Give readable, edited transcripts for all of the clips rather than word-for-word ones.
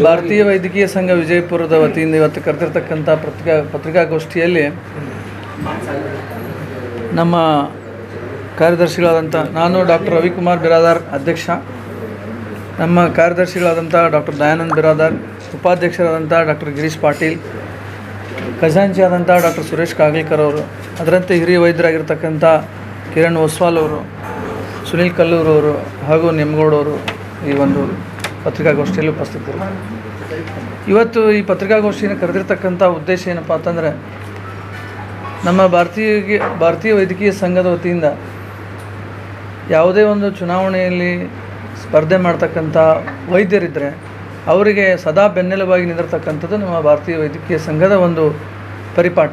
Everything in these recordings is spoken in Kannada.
ಭಾರತೀಯ ವೈದ್ಯಕೀಯ ಸಂಘ ವಿಜಯಪುರದ ವತಿಯಿಂದ ಇವತ್ತು ಕರೆದಿರ್ತಕ್ಕಂಥ ಪತ್ರಿಕಾಗೋಷ್ಠಿಯಲ್ಲಿ ನಮ್ಮ ಕಾರ್ಯದರ್ಶಿಗಳಾದಂಥ ನಾನು ಡಾಕ್ಟರ್ ರವಿಕುಮಾರ್ ಬಿರಾದಾರ್ ಅಧ್ಯಕ್ಷ, ನಮ್ಮ ಕಾರ್ಯದರ್ಶಿಗಳಾದಂಥ ಡಾಕ್ಟರ್ ದಯಾನಂದ್ ಬಿರಾದಾರ್, ಉಪಾಧ್ಯಕ್ಷರಾದಂಥ ಡಾಕ್ಟರ್ ಗಿರೀಶ್ ಪಾಟೀಲ್, ಖಜಾಂಚಿ ಆದಂಥ ಡಾಕ್ಟರ್ ಸುರೇಶ್ ಕಾಗಲ್ಕರ್ ಅವರು, ಅದರಂತೆ ಹಿರಿಯ ವೈದ್ಯರಾಗಿರ್ತಕ್ಕಂಥ ಕಿರಣ್ ಓಸ್ವಾಲ್ ಅವರು, ಸುನೀಲ್ ಕಲ್ಲೂರವರು ಹಾಗೂ ನೆಮ್ಮಗೌಡವರು ಈ ಒಂದು ಪತ್ರಿಕಾಗೋಷ್ಠಿಯಲ್ಲಿ ಉಪಸ್ಥಿತರು. ಇವತ್ತು ಈ ಪತ್ರಿಕಾಗೋಷ್ಠಿಯನ್ನು ಕರೆದಿರ್ತಕ್ಕಂಥ ಉದ್ದೇಶ ಏನಪ್ಪ ಅಂತಂದರೆ, ನಮ್ಮ ಭಾರತೀಯ ವೈದ್ಯಕೀಯ ಸಂಘದ ವತಿಯಿಂದ ಯಾವುದೇ ಒಂದು ಚುನಾವಣೆಯಲ್ಲಿ ಸ್ಪರ್ಧೆ ಮಾಡ್ತಕ್ಕಂಥ ವೈದ್ಯರಿದ್ದರೆ ಅವರಿಗೆ ಸದಾ ಬೆನ್ನೆಲುಬಾಗಿ ನಿಂದಿರ್ತಕ್ಕಂಥದ್ದು ನಮ್ಮ ಭಾರತೀಯ ವೈದ್ಯಕೀಯ ಸಂಘದ ಒಂದು ಪರಿಪಾಠ.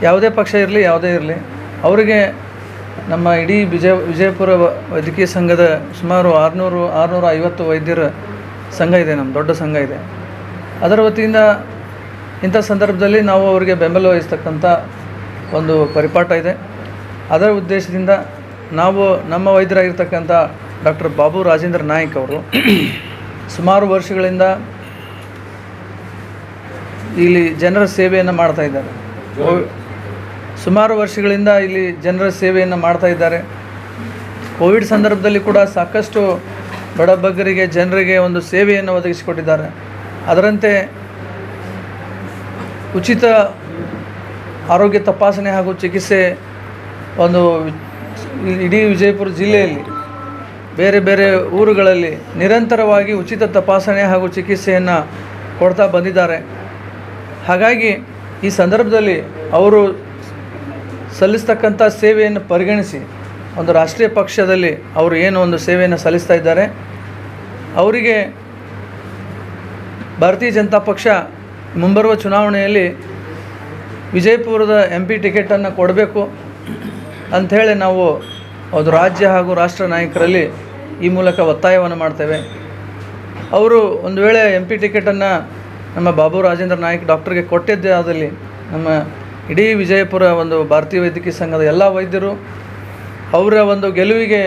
ಯಾವುದೇ ಪಕ್ಷ ಇರಲಿ, ಯಾವುದೇ ಇರಲಿ, ಅವರಿಗೆ ನಮ್ಮ ಇಡೀ ವಿಜಯಪುರ ವೈದ್ಯಕೀಯ ಸಂಘದ ಸುಮಾರು 650 ವೈದ್ಯರ ಸಂಘ ಇದೆ, ನಮ್ಮ ದೊಡ್ಡ ಸಂಘ ಇದೆ. ಅದರ ವತಿಯಿಂದ ಇಂಥ ಸಂದರ್ಭದಲ್ಲಿ ನಾವು ಅವರಿಗೆ ಬೆಂಬಲ ವಹಿಸ್ತಕ್ಕಂಥ ಒಂದು ಪರಿಪಾಠ ಇದೆ. ಅದರ ಉದ್ದೇಶದಿಂದ ನಾವು ನಮ್ಮ ವೈದ್ಯರಾಗಿರ್ತಕ್ಕಂಥ ಡಾಕ್ಟರ್ ಬಾಬು ರಾಜೇಂದ್ರ ನಾಯ್ಕ್ ಅವರು ಸುಮಾರು ವರ್ಷಗಳಿಂದ ಇಲ್ಲಿ ಜನರ ಸೇವೆಯನ್ನು ಮಾಡ್ತಾಯಿದ್ದಾರೆ. ಸುಮಾರು ವರ್ಷಗಳಿಂದ ಇಲ್ಲಿ ಜನರ ಸೇವೆಯನ್ನು ಮಾಡ್ತಾಯಿದ್ದಾರೆ. ಕೋವಿಡ್ ಸಂದರ್ಭದಲ್ಲಿ ಕೂಡ ಸಾಕಷ್ಟು ಬಡಬಗ್ಗರಿಗೆ, ಜನರಿಗೆ ಒಂದು ಸೇವೆಯನ್ನು ಒದಗಿಸಿಕೊಟ್ಟಿದ್ದಾರೆ. ಅದರಂತೆ ಉಚಿತ ಆರೋಗ್ಯ ತಪಾಸಣೆ ಹಾಗೂ ಚಿಕಿತ್ಸೆ ಒಂದು ಇಡೀ ವಿಜಯಪುರ ಜಿಲ್ಲೆಯಲ್ಲಿ ಬೇರೆ ಬೇರೆ ಊರುಗಳಲ್ಲಿ ನಿರಂತರವಾಗಿ ಉಚಿತ ತಪಾಸಣೆ ಹಾಗೂ ಚಿಕಿತ್ಸೆಯನ್ನು ಕೊಡ್ತಾ ಬಂದಿದ್ದಾರೆ. ಹಾಗಾಗಿ ಈ ಸಂದರ್ಭದಲ್ಲಿ ಅವರು ಸಲ್ಲಿಸ್ತಕ್ಕಂಥ ಸೇವೆಯನ್ನು ಪರಿಗಣಿಸಿ ಒಂದು ರಾಷ್ಟ್ರೀಯ ಪಕ್ಷದಲ್ಲಿ ಅವರು ಏನು ಒಂದು ಸೇವೆಯನ್ನು ಸಲ್ಲಿಸ್ತಾ ಇದ್ದಾರೆ, ಅವರಿಗೆ ಭಾರತೀಯ ಜನತಾ ಪಕ್ಷ ಮುಂಬರುವ ಚುನಾವಣೆಯಲ್ಲಿ ವಿಜಯಪುರದ MP ಟಿಕೆಟನ್ನು ಕೊಡಬೇಕು ಅಂಥೇಳಿ ನಾವು ಒಂದು ರಾಜ್ಯ ಹಾಗೂ ರಾಷ್ಟ್ರ ನಾಯಕರಲ್ಲಿ ಈ ಮೂಲಕ ಒತ್ತಾಯವನ್ನು ಮಾಡ್ತೇವೆ. ಅವರು ಒಂದು ವೇಳೆ MP ಟಿಕೆಟನ್ನು ನಮ್ಮ ಬಾಬು ರಾಜೇಂದ್ರ ನಾಯ್ಕ್ ಡಾಕ್ಟರ್ಗೆ ಕೊಟ್ಟಿದ್ದೇ ಆದಲ್ಲಿ ನಮ್ಮ ಇಡೀ ವಿಜಯಪುರ ಒಂದು ಭಾರತೀಯ ವೈದ್ಯಕೀಯ ಸಂಘದ ಎಲ್ಲ ವೈದ್ಯರು ಅವರ ಒಂದು ಗೆಲುವಿಗೆ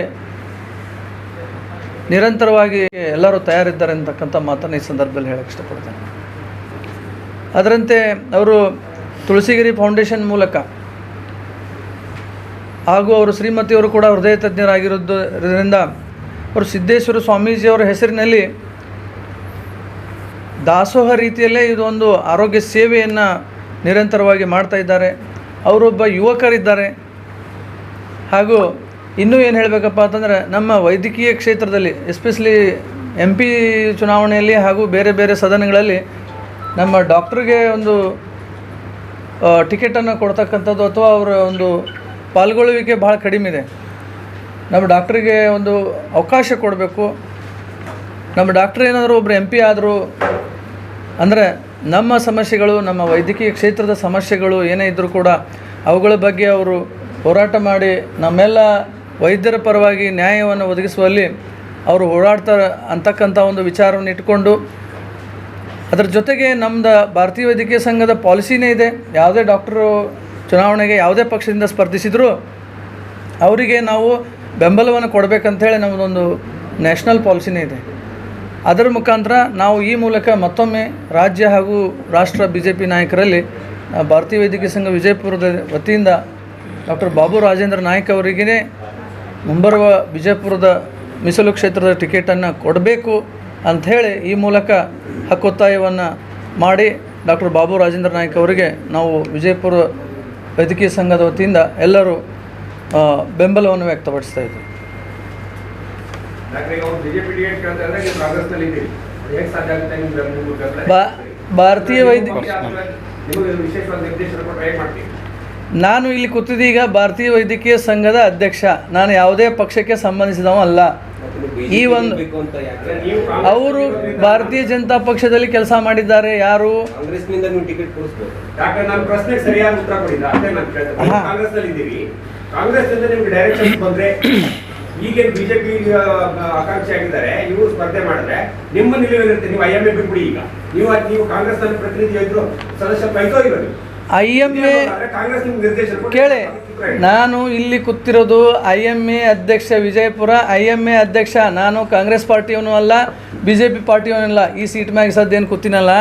ನಿರಂತರವಾಗಿ ಎಲ್ಲರೂ ತಯಾರಿದ್ದಾರೆ ಅಂತಕ್ಕಂಥ ಮಾತನ್ನು ಈ ಸಂದರ್ಭದಲ್ಲಿ ಹೇಳಕ್ಕೆ ಇಷ್ಟಪಡ್ತೇನೆ. ಅದರಂತೆ ಅವರು ತುಳಸಿಗಿರಿ ಫೌಂಡೇಶನ್ ಮೂಲಕ ಹಾಗೂ ಅವರು ಶ್ರೀಮತಿಯವರು ಕೂಡ ಹೃದಯ ತಜ್ಞರಾಗಿರೋದ್ರಿಂದ ಅವರು ಸಿದ್ದೇಶ್ವರ ಸ್ವಾಮೀಜಿಯವರ ಹೆಸರಿನಲ್ಲಿ ದಾಸೋಹ ರೀತಿಯಲ್ಲೇ ಇದೊಂದು ಆರೋಗ್ಯ ಸೇವೆಯನ್ನು ನಿರಂತರವಾಗಿ ಮಾಡ್ತಾ ಇದ್ದಾರೆ. ಅವರೊಬ್ಬ ಯುವಕರಿದ್ದಾರೆ. ಹಾಗೂ ಇನ್ನೂ ಏನು ಹೇಳಬೇಕಪ್ಪ ಅಂತಂದರೆ, ನಮ್ಮ ವೈದ್ಯಕೀಯ ಕ್ಷೇತ್ರದಲ್ಲಿ ಎಸ್ಪೆಷಲಿ MP ಚುನಾವಣೆಯಲ್ಲಿ ಹಾಗೂ ಬೇರೆ ಬೇರೆ ಸದನಗಳಲ್ಲಿ ನಮ್ಮ ಡಾಕ್ಟ್ರಿಗೆ ಒಂದು ಟಿಕೆಟನ್ನು ಕೊಡ್ತಕ್ಕಂಥದ್ದು ಅಥವಾ ಅವರ ಒಂದು ಪಾಲ್ಗೊಳ್ಳುವಿಕೆ ಭಾಳ ಕಡಿಮೆ ಇದೆ. ನಮ್ಮ ಡಾಕ್ಟ್ರಿಗೆ ಒಂದು ಅವಕಾಶ ಕೊಡಬೇಕು. ನಮ್ಮ ಡಾಕ್ಟ್ರ್ ಏನಾದರೂ ಒಬ್ಬರು MP ಆದರೂ ಅಂದರೆ ನಮ್ಮ ಸಮಸ್ಯೆಗಳು, ನಮ್ಮ ವೈದ್ಯಕೀಯ ಕ್ಷೇತ್ರದ ಸಮಸ್ಯೆಗಳು ಏನೇ ಇದ್ದರೂ ಕೂಡ ಅವುಗಳ ಬಗ್ಗೆ ಅವರು ಹೋರಾಟ ಮಾಡಿ ನಮ್ಮೆಲ್ಲ ವೈದ್ಯರ ಪರವಾಗಿ ನ್ಯಾಯವನ್ನು ಒದಗಿಸುವಲ್ಲಿ ಅವರು ಹೋರಾಡ್ತಾರೆ ಅಂತಕ್ಕಂಥ ಒಂದು ವಿಚಾರವನ್ನು ಇಟ್ಕೊಂಡು, ಅದರ ಜೊತೆಗೆ ನಮ್ಮದು ಭಾರತೀಯ ವೈದ್ಯಕೀಯ ಸಂಘದ ಪಾಲಿಸಿನೇ ಇದೆ, ಯಾವುದೇ ಡಾಕ್ಟರು ಚುನಾವಣೆಗೆ ಯಾವುದೇ ಪಕ್ಷದಿಂದ ಸ್ಪರ್ಧಿಸಿದರೂ ಅವರಿಗೆ ನಾವು ಬೆಂಬಲವನ್ನು ಕೊಡಬೇಕಂಥೇಳಿ ನಮ್ಮದೊಂದು ನ್ಯಾಷನಲ್ ಪಾಲಿಸಿನೇ ಇದೆ. ಅದರ ಮುಖಾಂತರ ನಾವು ಈ ಮೂಲಕ ಮತ್ತೊಮ್ಮೆ ರಾಜ್ಯ ಹಾಗೂ ರಾಷ್ಟ್ರ BJP ನಾಯಕರಲ್ಲಿ ಭಾರತೀಯ ವೈದ್ಯಕೀಯ ಸಂಘ ವಿಜಯಪುರದ ವತಿಯಿಂದ ಡಾಕ್ಟರ್ ಬಾಬು ರಾಜೇಂದ್ರ ನಾಯ್ಕ್ ಅವರಿಗೇ ಮುಂಬರುವ ವಿಜಯಪುರದ ಮೀಸಲು ಕ್ಷೇತ್ರದ ಟಿಕೆಟನ್ನು ಕೊಡಬೇಕು ಅಂಥೇಳಿ ಈ ಮೂಲಕ ಹಕ್ಕೊತ್ತಾಯವನ್ನು ಮಾಡಿ ಡಾಕ್ಟರ್ ಬಾಬು ರಾಜೇಂದ್ರ ನಾಯ್ಕ್ ಅವರಿಗೆ ನಾವು ವಿಜಯಪುರ ವೈದ್ಯಕೀಯ ಸಂಘದ ವತಿಯಿಂದ ಎಲ್ಲರೂ ಬೆಂಬಲವನ್ನು ವ್ಯಕ್ತಪಡಿಸ್ತಾ ಇದ್ದೀವಿ. ಭಾರತೀಯ ನಾನು ಇಲ್ಲಿ ಕೂತಿದ್ದೀಗ ಭಾರತೀಯ ವೈದ್ಯಕೀಯ ಸಂಘದ ಅಧ್ಯಕ್ಷ. ನಾನು ಯಾವುದೇ ಪಕ್ಷಕ್ಕೆ ಸಂಬಂಧಿಸಿದವ ಅಲ್ಲ. ಈ ಒಂದು ಅವರು ಭಾರತೀಯ ಜನತಾ ಪಕ್ಷದಲ್ಲಿ ಕೆಲಸ ಮಾಡಿದ್ದಾರೆ. ಯಾರು ಈಗೇನು ಬಿಜೆಪಿ ಆಕಾಂಕ್ಷಿ ಆಗಿದ್ದಾರೆ, ಇವರು ಸ್ಪರ್ಧೆ ಮಾಡಿದ್ರೆ ನಿಮ್ಮ ನಿಲುವೇನಿರುತ್ತೆ? ನೀವು IMA ಬಿಟ್ಬಿಡಿ. ಈಗ ನೀವು ಕಾಂಗ್ರೆಸ್ ನಲ್ಲಿ ಪ್ರತಿನಿಧಿ ಇದ್ರು ಸದಸ್ಯತ್ವ ಐತೋ ಇರೋ IMA ಕೇಳಿ, ನಾನು ಇಲ್ಲಿ ಕೂತಿರೋದು IMA ಅಧ್ಯಕ್ಷ ವಿಜಯಪುರ IMA ಅಧ್ಯಕ್ಷ. ನಾನು ಕಾಂಗ್ರೆಸ್ ಪಾರ್ಟಿಯವನು ಅಲ್ಲ, BJP ಪಾರ್ಟಿಯವನಿಲ್ಲ. ಈ ಸೀಟ್ ಮ್ಯಾಗ ಸದ್ದೇನು ಕೂತಿನಲ್ಲ,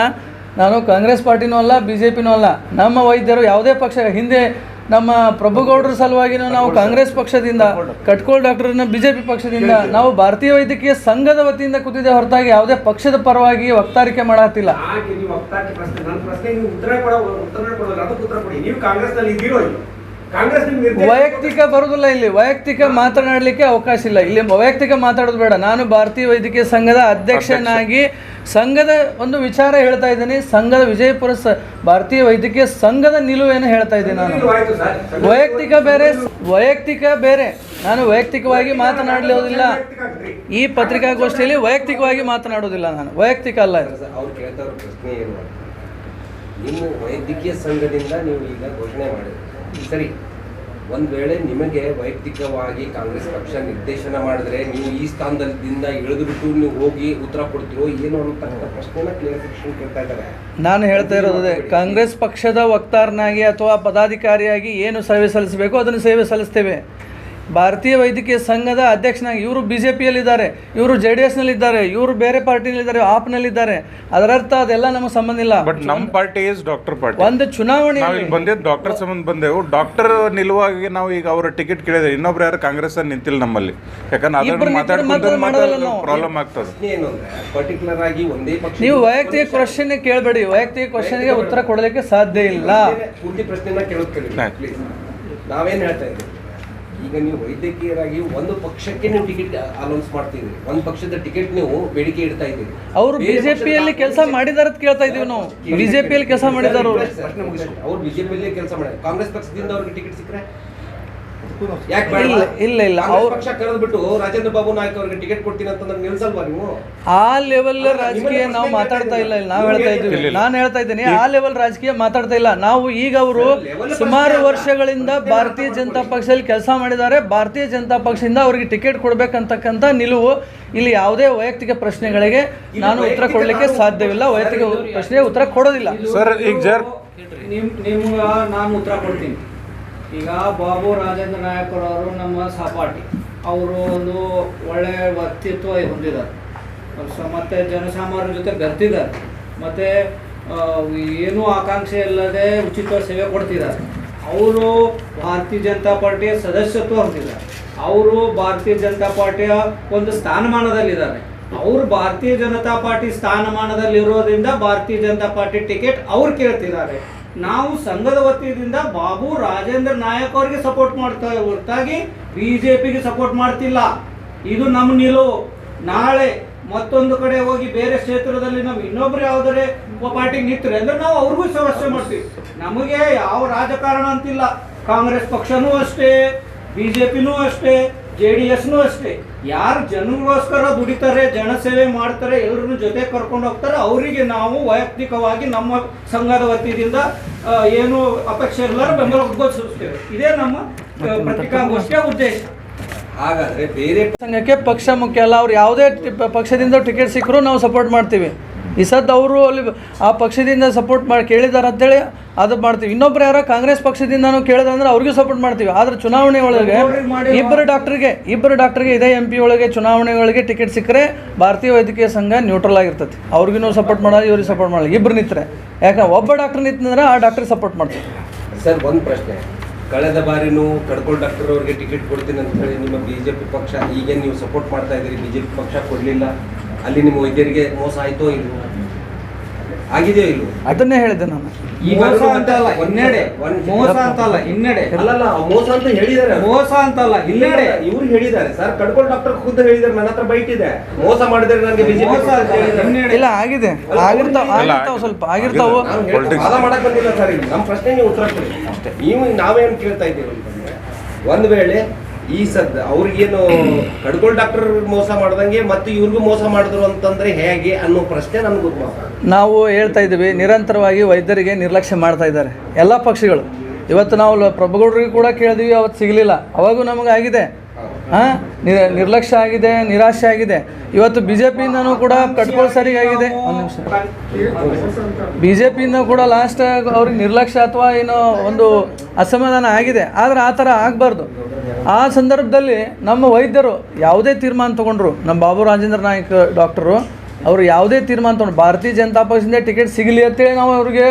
ನಾನು ಕಾಂಗ್ರೆಸ್ ಪಾರ್ಟಿನೂ ಅಲ್ಲ, BJPನೂ ಅಲ್ಲ. ನಮ್ಮ ವೈದ್ಯರು ಯಾವುದೇ ಪಕ್ಷ, ಹಿಂದೆ ನಮ್ಮ ಪ್ರಭುಗೌಡರ ಸಲುವಾಗಿನೂ ನಾವು ಕಾಂಗ್ರೆಸ್ ಪಕ್ಷದಿಂದ, ಕಟ್ಕೋಳ್ ಡಾಕ್ಟರ್ನ BJP ಪಕ್ಷದಿಂದ, ನಾವು ಭಾರತೀಯ ವೈದ್ಯಕೀಯ ಸಂಘದ ವತಿಯಿಂದ ಕೂತಿದ್ದೆ ಹೊರತಾಗಿ ಯಾವುದೇ ಪಕ್ಷದ ಪರವಾಗಿ ವಕ್ತಾರಿಕೆ ಮಾಡತ್ತಿಲ್ಲ. ನೀವು ವಕ್ತಾರಿಕೆ ಪ್ರಶ್ನೆ, ನನ್ನ ಪ್ರಶ್ನೆ ನೀವು ಉತ್ತರ ಕೊಡೋಲ್ಲ, ಅದಕ್ಕೆ ಉತ್ತರ ಕೊಡಿ. ನೀವು ಕಾಂಗ್ರೆಸ್ನಲ್ಲಿ ಇದ್ದೀರೋ ಇಲ್ಲ? ಕಾಂಗ್ರೆಸ್ ವೈಯಕ್ತಿಕ ಬರುವುದಿಲ್ಲ, ಇಲ್ಲಿ ವೈಯಕ್ತಿಕ ಮಾತನಾಡಲಿಕ್ಕೆ ಅವಕಾಶ ಇಲ್ಲ. ಇಲ್ಲಿ ವೈಯಕ್ತಿಕ ಮಾತಾಡೋದು ಬೇಡ. ನಾನು ಭಾರತೀಯ ವೈದ್ಯಕೀಯ ಸಂಘದ ಅಧ್ಯಕ್ಷನಾಗಿ ಸಂಘದ ಒಂದು ವಿಚಾರ ಹೇಳ್ತಾ ಇದ್ದೀನಿ. ಸಂಘದ ವಿಜಯಪುರ ಭಾರತೀಯ ವೈದ್ಯಕೀಯ ಸಂಘದ ನಿಲುವೇನು ಹೇಳ್ತಾ ಇದ್ದೀನಿ. ನಾನು ವೈಯಕ್ತಿಕ ಬೇರೆ. ನಾನು ವೈಯಕ್ತಿಕವಾಗಿ ಮಾತನಾಡಲಿಲ್ಲ. ಈ ಪತ್ರಿಕಾಗೋಷ್ಠಿಯಲ್ಲಿ ವೈಯಕ್ತಿಕವಾಗಿ ಮಾತನಾಡೋದಿಲ್ಲ. ನಾನು ವೈಯಕ್ತಿಕ ಅಲ್ಲ. ಅವ್ರು ಕೇಳ್ತಾ ಇರೋ ಪ್ರಶ್ನೆ ಏನು, ನಿಮ್ಮ ವೈದ್ಯಕೀಯ ಸಂಘದಿಂದ ನೀವು ಈಗ ಘೋಷಣೆ ಮಾಡಿದ್ರಿ, ಸರಿ, ಒಂದು ವೇಳೆ ನಿಮಗೆ ವೈಯಕ್ತಿಕವಾಗಿ ಕಾಂಗ್ರೆಸ್ ಪಕ್ಷ ನಿರ್ದೇಶನ ಮಾಡಿದ್ರೆ ನೀವು ಈ ಸ್ಥಾನದಿಂದ ಇಳಿದುಬಿಟ್ಟು ನೀವು ಹೋಗಿ ಉತ್ತರ ಕೊಡ್ತೀರೋ ಏನು ಅನ್ನತಕ್ಕಂಥ ಪ್ರಶ್ನೆನ ಕ್ಲಿಯರಿಫಿಕೇಶನ್ ಕೇಳ್ತಾ ಇದ್ದಾರೆ. ನಾನು ಹೇಳ್ತಾ ಇರೋದೇ, ಕಾಂಗ್ರೆಸ್ ಪಕ್ಷದ ವಕ್ತಾರನಾಗಿ ಅಥವಾ ಪದಾಧಿಕಾರಿಯಾಗಿ ಏನು ಸೇವೆ ಸಲ್ಲಿಸಬೇಕು ಅದನ್ನು ಸೇವೆ ಸಲ್ಲಿಸ್ತೇವೆ. ಭಾರತೀಯ ವೈದ್ಯಕೀಯ ಸಂಘದ ಅಧ್ಯಕ್ಷನಾಗಿ ಇವರು BJPಯಲ್ಲಿದ್ದಾರೆ, ಇವರು JDSನಲ್ಲಿದ್ದಾರೆ, ಇವರು ಬೇರೆ ಪಾರ್ಟಿನಲ್ಲಿದ್ದಾರೆ, ಆಪ್ನಲ್ಲಿದ್ದಾರೆ. ಅದರರ್ಥ ಅದೆಲ್ಲ ನಮಗೆ ಸಂಬಂಧ ಇಲ್ಲ. ಬಟ್ ನಮ್ಮ ಪಾರ್ಟಿ ಇಸ್ ಡಾಕ್ಟರ್ ಪಾರ್ಟಿ. ಒಂದು ಚುನಾವಣೆ ಬಂದಿದ್ದು ಡಾಕ್ಟರ್ ಸಂಬಂಧ ಬಂದೆವು. ಡಾಕ್ಟರ್ ನಿಲುವಾಗಿ ನಾವು ಈಗ ಅವರ ಟಿಕೆಟ್ ಕೇಳಿದ್ರೆ ಇನ್ನೊಬ್ರು ಯಾರು ಕಾಂಗ್ರೆಸ್ ನಿಂತಿಲ್ಲ ನಮ್ಮಲ್ಲಿ. ಯಾಕಂದ್ರೆ ಅದನ್ನು ಮಾತಾಡ್ಕೊಂಡು ಪ್ರಾಬ್ಲಮ್ ಆಗ್ತದೆ. ಏನು ಅಂದ್ರೆ ಪರ್ಟಿಕ್ಯುಲರ್ ಆಗಿ ಒಂದೇ ಪಕ್ಷ ನೀವು ವೈಯಕ್ತಿಕ ಕ್ವಶನ್ ಕೇಳಬೇಡಿ. ವೈಯಕ್ತಿಕ ಕ್ವಶನ್ಗೆ ಉತ್ತರ ಕೊಡಲಿಕ್ಕೆ ಸಾಧ್ಯ ಇಲ್ಲ. ಪೂರ್ತಿ ಪ್ರಶ್ನೆನ ಕೇಳುತ್ತೇವೆ ಪ್ಲೀಸ್. ನಾವೇನು ಹೇಳ್ತಾ ಇದ್ದೀವಿ, ಈಗ ನೀವು ವೈದ್ಯಕೀಯರಾಗಿ ಒಂದು ಪಕ್ಷಕ್ಕೆ ನೀವು ಟಿಕೆಟ್ ಅನೌನ್ಸ್ ಮಾಡ್ತಿದ್ರಿ, ಒಂದು ಪಕ್ಷದ ಟಿಕೆಟ್ ನೀವು ಬೇಡಿಕೆ ಇಡ್ತಾ ಇದ್ದೀರಿ. ಅವರು BJPಯಲ್ಲಿ ಕೆಲಸ ಮಾಡಿದಾರ ಕೇಳ್ತಾ ಇದೀವಿ ನಾವು. BJPಯಲ್ಲಿ ಕೆಲಸ ಮಾಡಿದಾರ ಅವ್ರು BJPಯಲ್ಲಿ ಕೆಲಸ ಮಾಡಿದ್ದಾರೆ. ಕಾಂಗ್ರೆಸ್ ಪಕ್ಷದಿಂದ ಅವ್ರಿಗೆ ಟಿಕೆಟ್ ಸಿಕ್ಕರೆ ಇಲ್ಲ ಪಕ್ಷ ಕರೆದ್ಬಿಟ್ಟು ರಾಜೇಂದ್ರ ಬಾಬು ನಾಯ್ಕ ಅವ್ರಿಗೆ ಟಿಕೆಟ್ ಕೊಡ್ತೀನಿ ಅಂತಂದ್ರೆ ನಿಲ್ಸಲ್ವಾ ನೀವು? ಆ ಲೆವೆಲ್ ರಾಜಕೀಯ ನಾವು ಮಾತಾಡ್ತಾ ಇಲ್ಲ. ನಾವು ಹೇಳ್ತಾ ಇದ್ದೀವಿ, ನಾನು ಹೇಳ್ತಾ ಇದ್ದೀನಿ, ಆ ಲೆವೆಲ್ ರಾಜಕೀಯ ಮಾತಾಡ್ತಾ ಇಲ್ಲ ನಾವು. ಈಗ ಅವರು ಸುಮಾರು ವರ್ಷಗಳಿಂದ ಭಾರತೀಯ ಜನತಾ ಪಕ್ಷದಲ್ಲಿ ಕೆಲಸ ಮಾಡಿದ್ದಾರೆ. ಭಾರತೀಯ ಜನತಾ ಪಕ್ಷದಿಂದ ಅವರಿಗೆ ಟಿಕೆಟ್ ಕೊಡ್ಬೇಕಂತಕ್ಕಂಥ ನಿಲುವು. ಇಲ್ಲಿ ಯಾವುದೇ ವೈಯಕ್ತಿಕ ಪ್ರಶ್ನೆಗಳಿಗೆ ನಾನು ಉತ್ತರ ಕೊಡಲಿಕ್ಕೆ ಸಾಧ್ಯವಿಲ್ಲ. ವೈಯಕ್ತಿಕ ಪ್ರಶ್ನೆಗೆ ಉತ್ತರ ಕೊಡೋದಿಲ್ಲ ಸರ್. ಈಗ ನಿಮ್ಗೆ ನಾನು ಉತ್ತರ ಕೊಡ್ತೀನಿ. ಈಗ ಬಾಬು ರಾಜೇಂದ್ರ ನಾಯಕರವರು ನಮ್ಮ ಸಹಪಾಠಿ, ಅವರು ಒಂದು ಒಳ್ಳೆಯ ವ್ಯಕ್ತಿತ್ವ ಹೊಂದಿದ್ದಾರೆ, ಮತ್ತು ಜನಸಾಮಾನ್ಯರ ಜೊತೆ ಬೆರ್ತಿದ್ದಾರೆ, ಮತ್ತು ಏನೂ ಆಕಾಂಕ್ಷೆ ಇಲ್ಲದೆ ಉಚಿತ ಸೇವೆ ಕೊಡ್ತಿದ್ದಾರೆ. ಅವರು ಭಾರತೀಯ ಜನತಾ ಪಾರ್ಟಿಯ ಸದಸ್ಯತ್ವ ಹೊಂದಿದ್ದಾರೆ. ಅವರು ಭಾರತೀಯ ಜನತಾ ಪಾರ್ಟಿಯ ಒಂದು ಸ್ಥಾನಮಾನದಲ್ಲಿದ್ದಾರೆ. ಅವರು ಭಾರತೀಯ ಜನತಾ ಪಾರ್ಟಿ ಸ್ಥಾನಮಾನದಲ್ಲಿರೋದ್ರಿಂದ ಭಾರತೀಯ ಜನತಾ ಪಾರ್ಟಿ ಟಿಕೆಟ್ ಅವ್ರು ಕೇಳ್ತಿದ್ದಾರೆ. ನಾವು ಸಂಘದ ವತಿಯಿಂದ ಬಾಬು ರಾಜೇಂದ್ರ ನಾಯಕ್ ಅವರಿಗೆ ಸಪೋರ್ಟ್ ಮಾಡ್ತಾ ಹೊರತಾಗಿ BJPಗೆ ಸಪೋರ್ಟ್ ಮಾಡ್ತಿಲ್ಲ. ಇದು ನಮ್ಮ ನಿಲುವು. ನಾಳೆ ಮತ್ತೊಂದು ಕಡೆ ಹೋಗಿ ಬೇರೆ ಕ್ಷೇತ್ರದಲ್ಲಿ ನಾವು ಇನ್ನೊಬ್ರು ಯಾವುದೇ ಪಾರ್ಟಿಗೆ ನಿಂತರೆ ಅಂದ್ರೆ ನಾವು ಅವ್ರಿಗೂ ಸಮಸ್ಯೆ ಮಾಡ್ತೀವಿ. ನಮಗೆ ಯಾವ ರಾಜಕಾರಣ ಅಂತಿಲ್ಲ. ಕಾಂಗ್ರೆಸ್ ಪಕ್ಷನೂ ಅಷ್ಟೇ, BJPನೂ ಅಷ್ಟೇ, JDSನೂ ಅಷ್ಟೇ. ಯಾರು ಜನಗೋಸ್ಕರ ದುಡಿತಾರೆ, ಜನಸೇವೆ ಮಾಡ್ತಾರೆ, ಎಲ್ಲರನ್ನು ಜೊತೆ ಕರ್ಕೊಂಡು ಹೋಗ್ತಾರೆ, ಅವರಿಗೆ ನಾವು ವೈಯಕ್ತಿಕವಾಗಿ ನಮ್ಮ ಸಂಘದ ವತಿಯಿಂದ ಏನು ಅಪೇಕ್ಷೆ ಇಲ್ಲರೂ ಬೆಂಬಲ ಘೋಷಿಸುತ್ತೇವೆ. ಇದೇ ನಮ್ಮ ಪತ್ರಿಕಾಗೋಷ್ಠಿಯ ಉದ್ದೇಶ. ಹಾಗಾದ್ರೆ ಬೇರೆ ಸಂಘಕ್ಕೆ ಪಕ್ಷ ಮುಖ್ಯ ಅಲ್ಲ. ಅವ್ರು ಯಾವುದೇ ಪಕ್ಷದಿಂದ ಟಿಕೆಟ್ ಸಿಕ್ಕರೂ ನಾವು ಸಪೋರ್ಟ್ ಮಾಡ್ತೀವಿ. ಈ ಸದ್ದು ಅವರು ಅಲ್ಲಿ ಆ ಪಕ್ಷದಿಂದ ಸಪೋರ್ಟ್ ಮಾಡಿ ಕೇಳಿದಾರೆ ಅಂತೇಳಿ ಅದು ಮಾಡ್ತೀವಿ. ಇನ್ನೊಬ್ರು ಯಾರೋ ಕಾಂಗ್ರೆಸ್ ಪಕ್ಷದಿಂದನೂ ಕೇಳಿದ್ರೆ ಅವ್ರಿಗೂ ಸಪೋರ್ಟ್ ಮಾಡ್ತೀವಿ. ಆದರೆ ಚುನಾವಣೆ ಒಳಗೆ ಇಬ್ಬರು ಡಾಕ್ಟರ್ಗೆ ಇದೇ MP ಒಳಗೆ ಚುನಾವಣೆ ಒಳಗೆ ಟಿಕೆಟ್ ಸಿಕ್ಕರೆ ಭಾರತೀಯ ವೈದ್ಯಕೀಯ ಸಂಘ ನ್ಯೂಟ್ರಲ್ ಆಗಿರ್ತದೆ. ಅವ್ರಿಗೂ ಸಪೋರ್ಟ್ ಮಾಡೋದು, ಇವ್ರಿಗೆ ಸಪೋರ್ಟ್ ಮಾಡಲ್ಲ. ಇಬ್ಬರು ನಿಂತರೆ, ಯಾಕಂದ್ರೆ ಒಬ್ಬ ಡಾಕ್ಟರ್ ನಿಂತಂದ್ರೆ ಆ ಡಾಕ್ಟ್ರಿಗೆ ಸಪೋರ್ಟ್ ಮಾಡ್ತೀವಿ. ಸರ್, ಒಂದು ಪ್ರಶ್ನೆ, ಕಳೆದ ಬಾರಿನೂ ಕಡ್ಕೋಳ್ ಡಾಕ್ಟರ್ ಅವ್ರಿಗೆ ಟಿಕೆಟ್ ಕೊಡ್ತೀನಿ ಅಂತ ಹೇಳಿ ನಿಮ್ಮ BJP ಪಕ್ಷ ಈಗ ನೀವು ಸಪೋರ್ಟ್ ಮಾಡ್ತಾ ಇದ್ದೀರಿ, BJP ಪಕ್ಷ ಕೊಡಲಿಲ್ಲ, ಅಲ್ಲಿ ನಿಮ್ಮ ವೈದ್ಯರಿಗೆ ಮೋಸ ಆಯ್ತೋ ಇಲ್ವೋ, ಆಗಿದೆಯೋ ಇಲ್ವೋ? ಅದನ್ನೇ ಹೇಳಿದೆ ನಾನು. ಮೋಸ ಅಂತಲ್ಲ ಹಿನ್ನಡೆ, ಮೋಸ ಅಂತಲ್ಲ ಹಿನ್ನಡೆ. ಅಲ್ಲಲ್ಲ, ಮೋಸ ಅಂತ ಹೇಳಿದ್ದಾರೆ. ಮೋಸ ಅಂತಲ್ಲ ಹಿನ್ನಡೆ ಇವ್ರು ಹೇಳಿದ್ದಾರೆ ಸರ್. ಕಡ್ಕೋಳ್ ಡಾಕ್ಟರ್ ಖುದ್ದು ಹೇಳಿದ್ದಾರೆ, ನನ್ನ ಹತ್ರ ಬೈಟ್ ಇದೆ, ಮೋಸ ಮಾಡಿದ್ರೆ ನನಗೆ ಮೋಸ ಅಂತ ಹಿನ್ನಡೆ ಇಲ್ಲ, ಆಗಿದೆ, ಆಗಿರ್ತಾವ ಸ್ವಲ್ಪ ಆಗಿರ್ತಾವ. ವಾದ ಮಾಡಕ್ ಬಂದಿಲ್ಲ ಸರ್. ಇಲ್ಲಿ ನಮ್ಮ ಪ್ರಶ್ನೆ ನೀವು ಉತ್ತರ ಕೊಡಿ ಅಷ್ಟೇ. ನೀವು ನಾವೇನು ಕೇಳ್ತಾ ಇದ್ದೀವಿ ಅಂತಂದ್ರೆ, ಒಂದು ವೇಳೆ ಈ ಸದ್ದ ಅವ್ರಿಗೇನು ಕಡ್ಕೋಳ್ ಡಾಕ್ಟರ್ ಮೋಸ ಮಾಡ್ದಂಗೆ ಮತ್ತು ಇವ್ರಿಗೂ ಮೋಸ ಮಾಡಿದ್ರು ಅಂತಂದ್ರೆ ಹೇಗೆ ಅನ್ನೋ ಪ್ರಶ್ನೆ ನಮ್ಗೆ ಗೊತ್ತು. ನಾವು ಹೇಳ್ತಾ ಇದ್ದೀವಿ, ನಿರಂತರವಾಗಿ ವೈದ್ಯರಿಗೆ ನಿರ್ಲಕ್ಷ್ಯ ಮಾಡ್ತಾ ಇದ್ದಾರೆ ಎಲ್ಲ ಪಕ್ಷಗಳು. ಇವತ್ತು ನಾವು ಪ್ರಭುಗೌಡರಿಗೆ ಕೂಡ ಕೇಳಿದ್ವಿ, ಅವತ್ತು ಸಿಗಲಿಲ್ಲ. ಅವಾಗೂ ನಮಗೆ ಆಗಿದೆ, ನಿರ್ಲಕ್ಷ್ಯ ಆಗಿದೆ, ನಿರಾಶೆ ಆಗಿದೆ. ಇವತ್ತು BJPಯಿಂದನೂ ಕೂಡ ಕಟ್ಕೊಳ್ಳೋ ಸರಿಯಾಗಿದೆ. ಒಂದು ನಿಮಿಷ, BJPಯಿಂದ ಕೂಡ ಲಾಸ್ಟ್ ಅವ್ರಿಗೆ ನಿರ್ಲಕ್ಷ್ಯ ಅಥವಾ ಏನೋ ಒಂದು ಅಸಮಾಧಾನ ಆಗಿದೆ. ಆದರೆ ಆ ಥರ ಆಗಬಾರ್ದು. ಆ ಸಂದರ್ಭದಲ್ಲಿ ನಮ್ಮ ವೈದ್ಯರು ಯಾವುದೇ ತೀರ್ಮಾನ ತೊಗೊಂಡ್ರು, ನಮ್ಮ ಬಾಬು ರಾಜೇಂದ್ರ ನಾಯ್ಕ ಡಾಕ್ಟರು ಅವರು ಯಾವುದೇ ತೀರ್ಮಾನ ತೊಗೊಂಡು ಭಾರತೀಯ ಜನತಾ ಪಕ್ಷದಿಂದ ಟಿಕೆಟ್ ಸಿಗಲಿ ಅಂತೇಳಿ ನಾವು ಅವ್ರಿಗೆ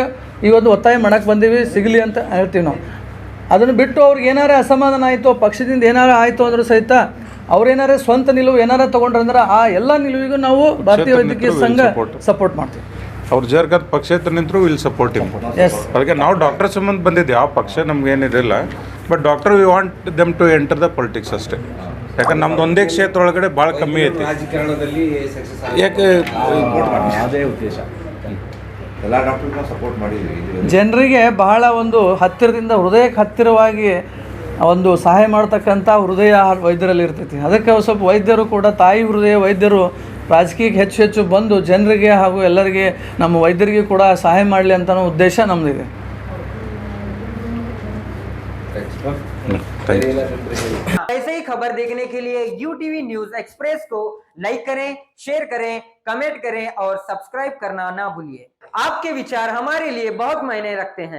ಇವತ್ತು ಒತ್ತಾಯ ಮಾಡಕ್ಕೆ ಬಂದೀವಿ, ಸಿಗಲಿ ಅಂತ ಹೇಳ್ತೀವಿ ನಾವು. ಅದನ್ನು ಬಿಟ್ಟು ಅವ್ರಿಗೆ ಏನಾರ ಅಸಮಾಧಾನ ಆಯಿತು, ಪಕ್ಷದಿಂದ ಏನಾರ ಆಯಿತು ಅಂದರೂ ಸಹಿತ ಅವ್ರೇನಾರ ಸ್ವಂತ ನಿಲುವು ಏನಾರ ತೊಗೊಂಡ್ರಂದ್ರೆ ಆ ಎಲ್ಲ ನಿಲುವಿಗೂ ನಾವು ಭಾರತೀಯ ವೈದ್ಯಕೀಯ ಸಂಘ ಸಪೋರ್ಟ್ ಮಾಡ್ತೀವಿ. ಅವ್ರು ಜರ್ಗತ್ ಪಕ್ಷೇತರ ನಿಂತರು ವಿಲ್ ಸಪೋರ್ಟ್ ಹಿಮ್. ಎಸ್, ಅದಕ್ಕೆ ನಾವು ಡಾಕ್ಟರ್ ಸಂಬಂಧ ಬಂದಿದ್ದು, ಯಾವ ಪಕ್ಷ ನಮ್ಗೆ ಏನಿರಲಿಲ್ಲ. But doctor we want them to enter the politics ಅಷ್ಟೇ. ಯಾಕಂದ್ರೆ ನಮ್ದು ಒಂದೇ ಕ್ಷೇತ್ರ ಒಳಗಡೆ ಭಾಳ ಕಮ್ಮಿ ಐತಿ. ರಾಜಕಾರಣದಲ್ಲಿ ಸಕ್ಸಸ್ ಯಾಕೆ ಅದೇ ಉದ್ದೇಶ. ಎಲ್ಲ ಡಾಕ್ಟರ್ನ ಸಪೋರ್ಟ್ ಮಾಡಿದ್ವಿ. ಜನರಿಗೆ ಬಹಳ ಒಂದು ಹತ್ತಿರದಿಂದ ಹೃದಯಕ್ಕೆ ಹತ್ತಿರವಾಗಿ ಒಂದು ಸಹಾಯ ಮಾಡ್ತಕ್ಕಂಥ ಹೃದಯ ವೈದ್ಯರಲ್ಲಿ ಇರ್ತೈತಿ. ಅದಕ್ಕೆ ಸ್ವಲ್ಪ ವೈದ್ಯರು ಕೂಡ ತಾಯಿ ಹೃದಯ ವೈದ್ಯರು ರಾಜಕೀಯಕ್ಕೆ ಹೆಚ್ಚು ಹೆಚ್ಚು ಬಂದು ಜನರಿಗೆ ಹಾಗೂ ಎಲ್ಲರಿಗೆ ನಮ್ಮ ವೈದ್ಯರಿಗೆ ಕೂಡ ಸಹಾಯ ಮಾಡಲಿ ಅಂತ ಉದ್ದೇಶ ನಮ್ಮದಿದೆ. ऐसे ही खबर देखने के लिए UTV न्यूज एक्सप्रेस को लाइक करें, शेयर करें, कमेंट करें और सब्सक्राइब करना ना भूलिए. आपके विचार हमारे लिए बहुत मायने रखते हैं.